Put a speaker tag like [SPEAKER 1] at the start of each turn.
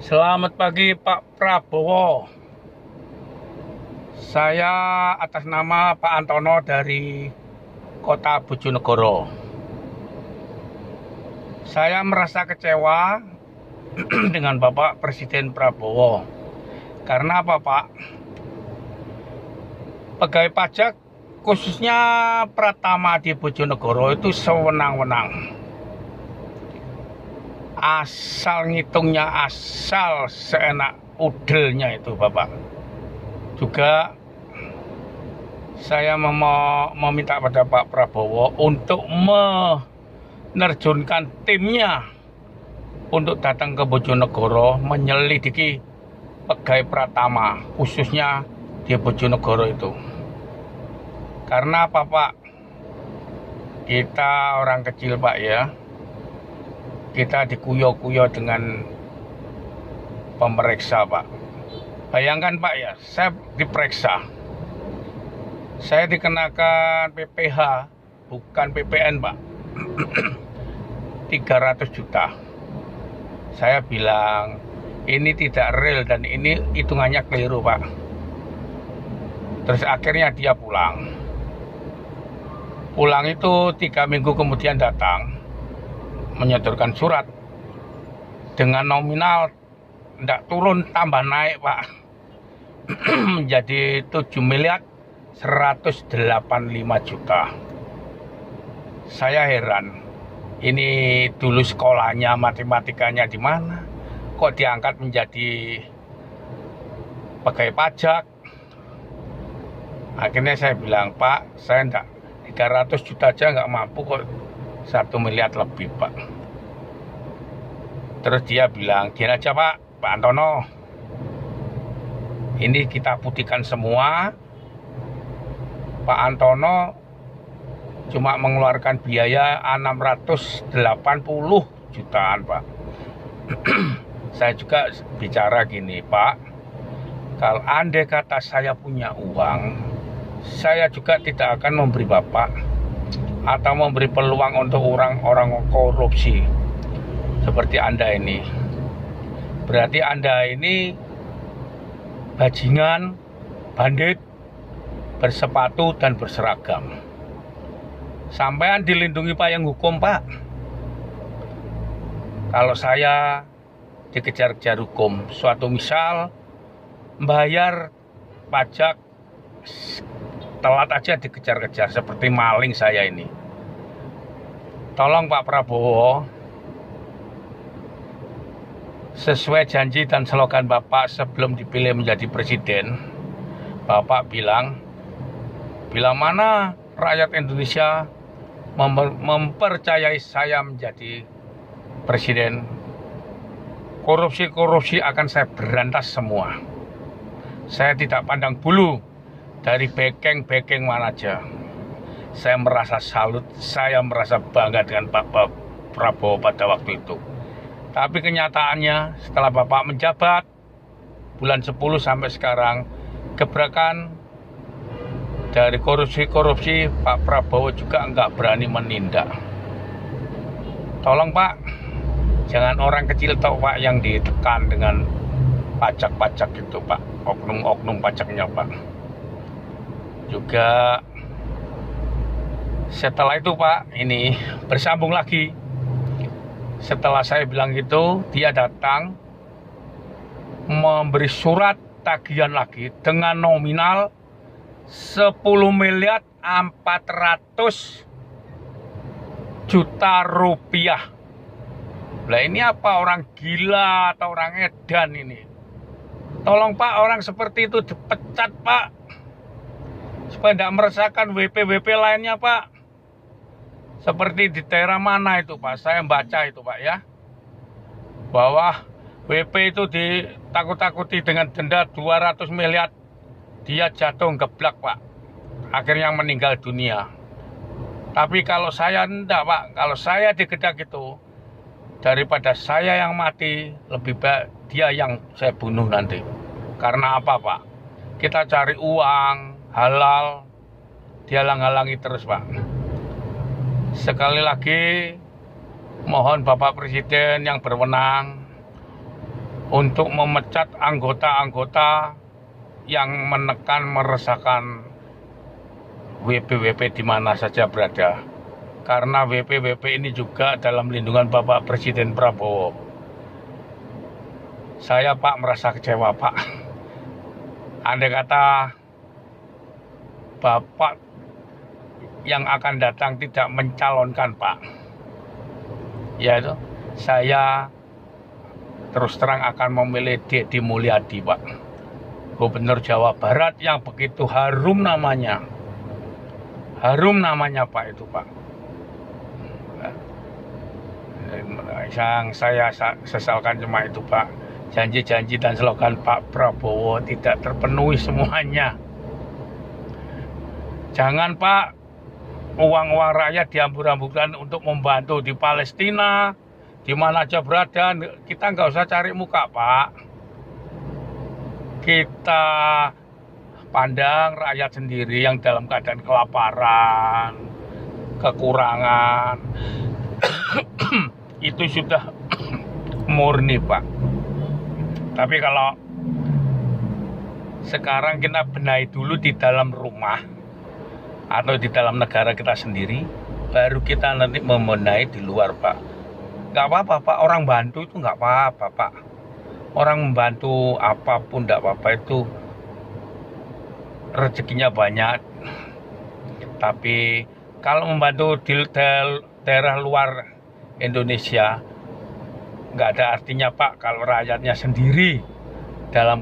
[SPEAKER 1] Selamat pagi Pak Prabowo. Saya atas nama Pak Antono dari Kota Bojonegoro. Saya merasa kecewa dengan Bapak Presiden Prabowo. Karena apa Pak? Pegawai pajak khususnya Pratama di Bojonegoro itu sewenang-wenang. Asal ngitungnya, asal seenak udelnya itu Bapak. Juga saya meminta pada Pak Prabowo untuk menerjunkan timnya untuk datang ke Bojonegoro menyelidiki pegawai Pratama khususnya di Bojonegoro itu. Karena apa Pak? Kita orang kecil Pak ya. Kita dikuyo-kuyo dengan pemeriksa Pak. Bayangkan Pak ya, saya diperiksa. Saya dikenakan PPh, bukan PPN Pak. 300 juta. Saya bilang, ini tidak real dan ini hitungannya keliru Pak. Terus akhirnya dia pulang. Pulang itu 3 minggu kemudian datang. Menyodorkan surat dengan nominal tidak turun tambah naik Pak menjadi 7.185 juta. Saya heran, ini dulu sekolahnya matematikanya di mana kok diangkat menjadi pegawai pajak. Akhirnya saya bilang, Pak, saya enggak 300 juta aja nggak mampu kok 1 miliar lebih Pak. Terus dia bilang, gini aja Pak Antono, ini kita putihkan semua. Pak Antono cuma mengeluarkan biaya 680 jutaan Pak. Saya juga bicara gini Pak, kalau andai kata saya punya uang, saya juga tidak akan memberi Bapak atau memberi peluang untuk orang-orang korupsi seperti Anda ini. Berarti Anda ini bajingan, bandit, bersepatu dan berseragam. Sampean dilindungi payung hukum Pak. Kalau saya dikejar-kejar hukum, suatu misal membayar pajak telat aja dikejar-kejar seperti maling saya ini. Tolong Pak Prabowo, sesuai janji dan slogan Bapak sebelum dipilih menjadi presiden, Bapak bilang, bila mana rakyat Indonesia mempercayai saya menjadi presiden, korupsi-korupsi akan saya berantas semua. Saya tidak pandang bulu dari backing mana aja. Saya merasa salut, saya merasa bangga dengan Pak Prabowo pada waktu itu. Tapi kenyataannya setelah Bapak menjabat bulan 10 sampai sekarang, gebrakan dari korupsi Pak Prabowo juga enggak berani menindak. Tolong Pak, jangan orang kecil tahu Pak yang ditekan dengan pajak-pajak itu Pak, oknum-oknum pajaknya Pak. Juga setelah itu Pak, ini bersambung lagi. Setelah saya bilang gitu, dia datang memberi surat tagihan lagi dengan nominal 10.400.000.000 rupiah. Lah ini apa, orang gila atau orang edan ini? Tolong Pak, orang seperti itu dipecat Pak, supaya tidak meresahkan WP lainnya Pak. Seperti di daerah mana itu Pak, saya baca itu Pak ya, bahwa WP itu ditakut-takuti dengan denda 200 miliar, dia jatuh geblak Pak, akhirnya meninggal dunia. Tapi kalau saya enggak Pak, kalau saya digedek itu, daripada saya yang mati, lebih baik dia yang saya bunuh nanti. Karena apa Pak? Kita cari uang halal, dihalang-halangi terus Pak. Sekali lagi mohon Bapak Presiden yang berwenang untuk memecat anggota-anggota yang menekan, meresahkan WP-WP di mana saja berada. Karena WP-WP ini juga dalam lindungan Bapak Presiden Prabowo. Saya Pak merasa kecewa Pak. Andai kata Bapak yang akan datang tidak mencalonkan Pak, yaitu saya terus terang akan memilih Deddy Mulyadi Pak, Gubernur Jawa Barat yang begitu harum namanya Pak itu Pak. Yang saya sesalkan cuma itu Pak, janji-janji dan slogan Pak Prabowo tidak terpenuhi semuanya. Jangan Pak, uang-uang rakyat dihambur-hamburkan untuk membantu di Palestina, di mana aja berada. Kita nggak usah cari muka Pak, kita pandang rakyat sendiri yang dalam keadaan kelaparan, kekurangan. Itu sudah murni Pak. Tapi kalau sekarang kita benahi dulu di dalam rumah atau di dalam negara kita sendiri, baru kita nanti membenahi di luar Pak. Nggak apa-apa Pak, orang bantu itu nggak apa-apa Pak. Orang membantu apapun nggak apa-apa, itu rezekinya banyak. Tapi kalau membantu di daerah luar Indonesia, nggak ada artinya Pak kalau rakyatnya sendiri dalam